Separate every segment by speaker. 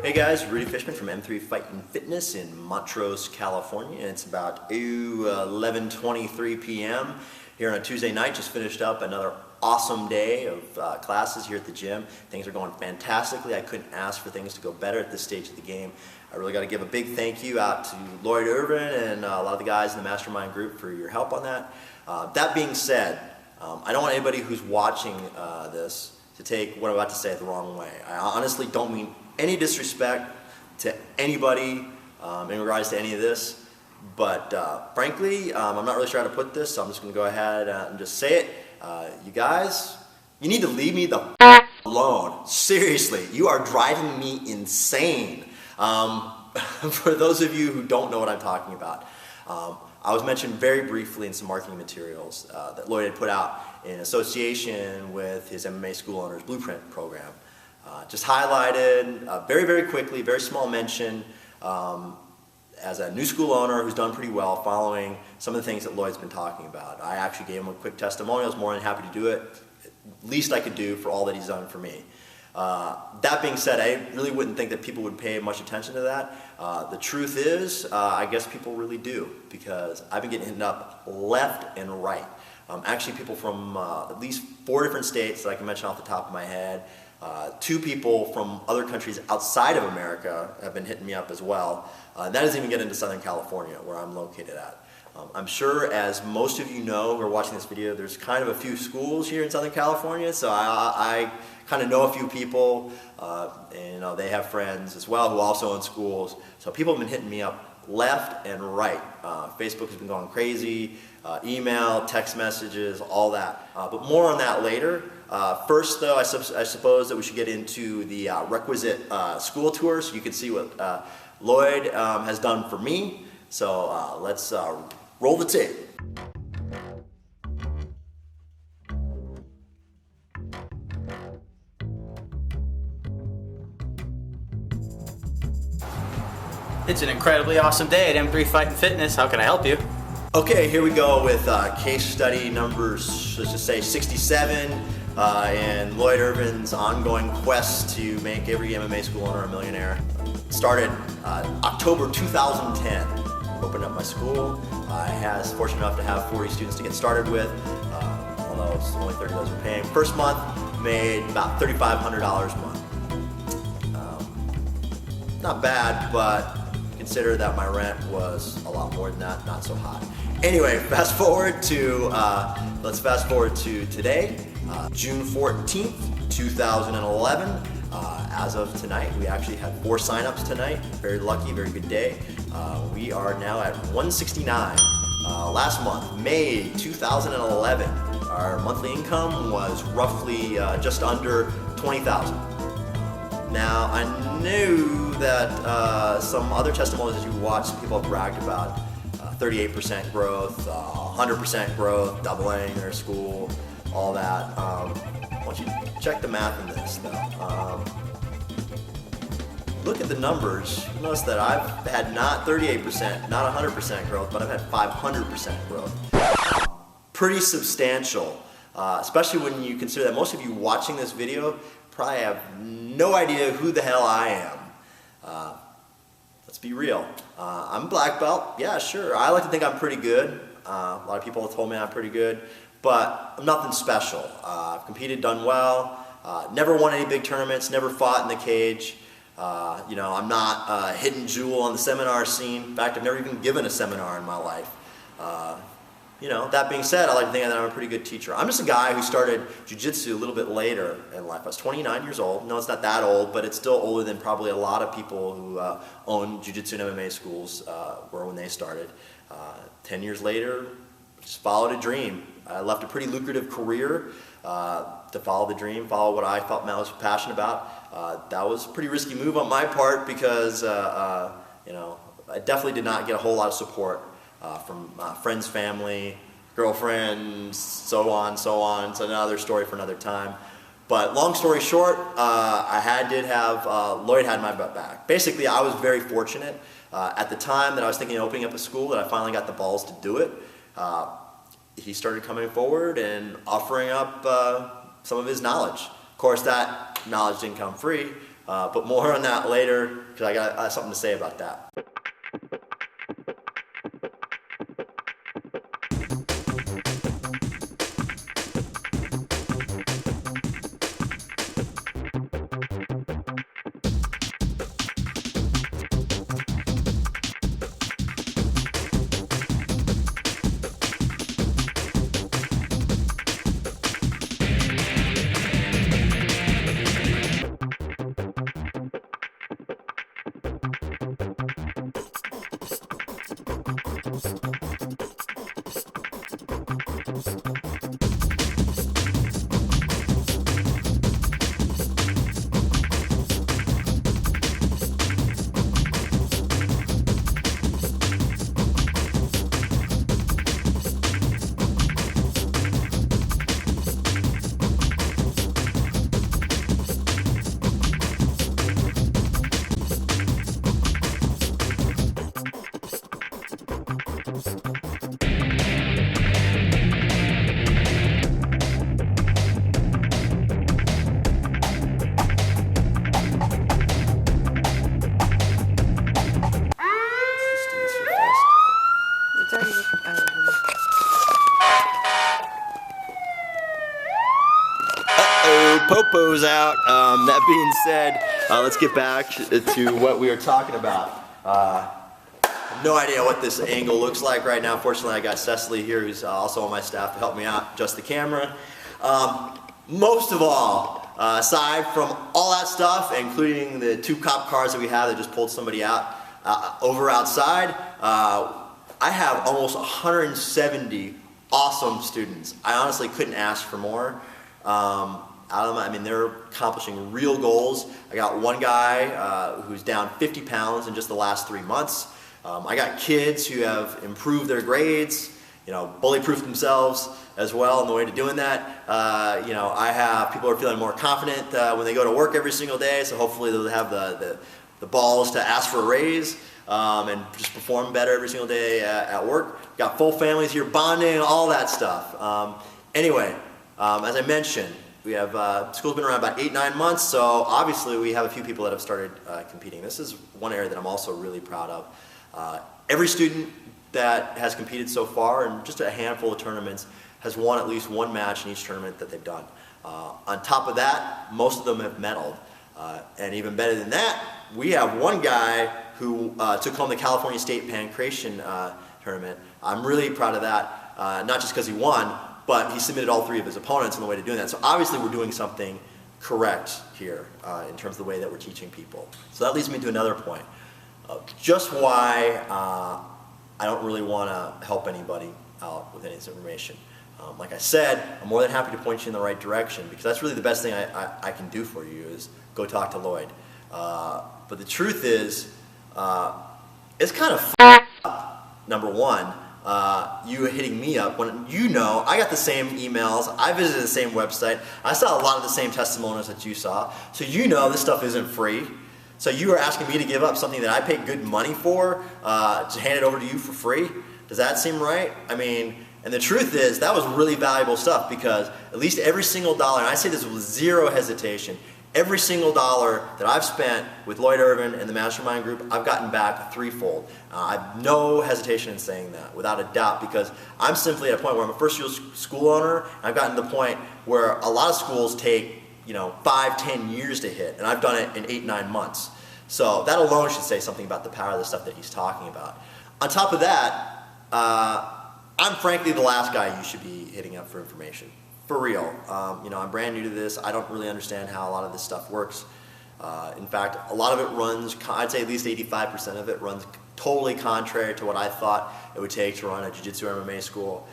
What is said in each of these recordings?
Speaker 1: Hey guys, Rudy Fishman from M3 Fight and Fitness in Montrose, California. It's about 11:23 p.m. here on a Tuesday night. Just finished up another awesome day of classes here at the gym. Things are going fantastically. I couldn't ask for things to go better at this stage of the game. I really got to give a big thank you out to Lloyd Irvin and a lot of the guys in the mastermind group for your help on that. That being said, I don't want anybody who's watching this to take what I'm about to say the wrong way. I honestly don't mean any disrespect to anybody in regards to any of this, but frankly, I'm not really sure how to put this, so I'm just going to go ahead and just say it. You guys, you need to leave me the alone. Seriously, you are driving me insane. For those of you who don't know what I'm talking about, I was mentioned very briefly in some marketing materials that Lloyd had put out in association with his MMA School Owners Blueprint program. Just highlighted very, very quickly, very small mention as a new school owner who's done pretty well following some of the things that Lloyd's been talking about. I actually gave him a quick testimonial. I was more than happy to do it. Least I could do for all that he's done for me. That being said, I really wouldn't think that people would pay much attention to that. The truth is, I guess people really do, because I've been getting hit up left and right. Actually, people from at least 4 different states that I can mention off the top of my head. 2 people from other countries outside of America have been hitting me up as well. That doesn't even get into Southern California, where I'm located at. I'm sure, as most of you know who are watching this video, there's kind of a few schools here in Southern California, so I kind of know a few people, and they have friends as well who also own schools. So people have been hitting me up left and right. Facebook has been going crazy, email, text messages, all that. But more on that later. First, though, I suppose that we should get into the requisite school tour so you can see what Lloyd has done for me. So let's roll the tape.
Speaker 2: It's an incredibly awesome day at M3 Fight and Fitness. How can I help you?
Speaker 1: Okay, here we go with case study number, let's just say 67, and Lloyd Irvin's ongoing quest to make every MMA school owner a millionaire. Started October 2010. Opened up my school. I was fortunate enough to have 40 students to get started with, although it's only 30 of those were paying. First month, made about $3,500 a month. Not bad, but consider that my rent was a lot more than that, not so hot. Anyway, let's fast forward to today, June 14th, 2011. As of tonight, we actually had 4 signups tonight. Very lucky, very good day. We are now at 169. Last month, May 2011, our monthly income was roughly just under $20,000. Now, I knew that some other testimonials as you watch, some people have bragged about 38% growth, 100% growth, doubling their school, all that. I want you to check the math in this, though. Look at the numbers. You notice that I've had not 38%, not 100% growth, but I've had 500% growth. Pretty substantial, especially when you consider that most of you watching this video probably have no idea who the hell I am. Let's be real. I'm black belt. Yeah, sure. I like to think I'm pretty good. A lot of people have told me I'm pretty good, but I'm nothing special. I've competed, done well. Never won any big tournaments. Never fought in the cage. I'm not a hidden jewel on the seminar scene. In fact, I've never even given a seminar in my life. That being said, I like to think that I'm a pretty good teacher. I'm just a guy who started jiu-jitsu a little bit later in life. I was 29 years old. No, it's not that old, but it's still older than probably a lot of people who own jiu-jitsu and MMA schools were when they started. 10 years later, just followed a dream. I left a pretty lucrative career to follow the dream, follow what I felt I was passionate about. That was a pretty risky move on my part because I definitely did not get a whole lot of support from friends, family, girlfriends, so on. It's another story for another time. But long story short, Lloyd had my butt back. Basically, I was very fortunate at the time that I was thinking of opening up a school that I finally got the balls to do it. He started coming forward and offering up some of his knowledge. Of course, that knowledge didn't come free. but more on that later because I got something to say about that. Popo's out. That being said, let's get back to what we were talking about. No idea what this angle looks like right now. Fortunately, I got Cecily here, who's also on my staff, to help me out, adjust the camera. Most of all, aside from all that stuff, including the 2 cop cars that we have that just pulled somebody out over outside, I have almost 170 awesome students. I honestly couldn't ask for more. Out of them, I mean, they're accomplishing real goals. I got one guy who's down 50 pounds in just the last 3 months. I got kids who have improved their grades, bully-proofed themselves as well in the way to doing that. I have people who are feeling more confident when they go to work every single day, so hopefully they'll have the balls to ask for a raise and just perform better every single day at work. Got full families here bonding, all that stuff. Anyway, as I mentioned, we have, school's been around about 8-9 months, so obviously we have a few people that have started competing. This is one area that I'm also really proud of. Every student that has competed so far, in just a handful of tournaments, has won at least one match in each tournament that they've done. On top of that, most of them have medaled. And even better than that, we have one guy who took home the California State Pancration tournament. I'm really proud of that, not just because he won, but he submitted all 3 of his opponents in the way to doing that. So obviously we're doing something correct here in terms of the way that we're teaching people. So that leads me to another point. Just why I don't really want to help anybody out with any of this information. Like I said, I'm more than happy to point you in the right direction because that's really the best thing I can do for you is go talk to Lloyd. But the truth is, it's kind of up, number one. You hitting me up when I got the same emails, I visited the same website, I saw a lot of the same testimonials that you saw, so this stuff isn't free. So you are asking me to give up something that I paid good money for to hand it over to you for free? Does that seem right? I mean, and the truth is that was really valuable stuff because at least every single dollar, and I say this with zero hesitation, every single dollar that I've spent with Lloyd Irvin and the Mastermind Group, I've gotten back 3-fold. I have no hesitation in saying that, without a doubt, because I'm simply at a point where I'm a first-year school owner, and I've gotten to the point where a lot of schools take 5-10 years to hit, and I've done it in 8-9 months. So that alone should say something about the power of the stuff that he's talking about. On top of that, I'm frankly the last guy you should be hitting up for information. For real. I'm brand new to this. I don't really understand how a lot of this stuff works. In fact, a lot of it runs, I'd say at least 85% of it runs totally contrary to what I thought it would take to run a jiu-jitsu or MMA school.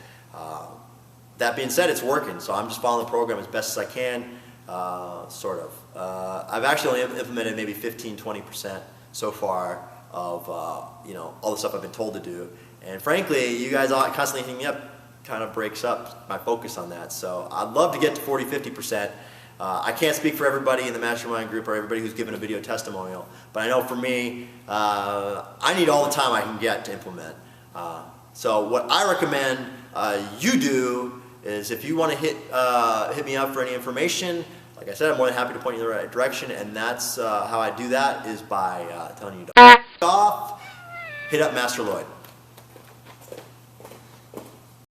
Speaker 1: That being said, it's working, so I'm just following the program as best as I can, sort of. I've actually only implemented maybe 15-20% so far of all the stuff I've been told to do. And frankly, you guys all constantly hitting me up kind of breaks up my focus on that. So I'd love to get to 40-50%. I can't speak for everybody in the Mastermind Group or everybody who's given a video testimonial, but I know for me, I need all the time I can get to implement. So what I recommend you do is if you want to hit me up for any information, like I said, I'm more than happy to point you in the right direction, and that's how I do that is by telling you to off, hit up Master Lloyd.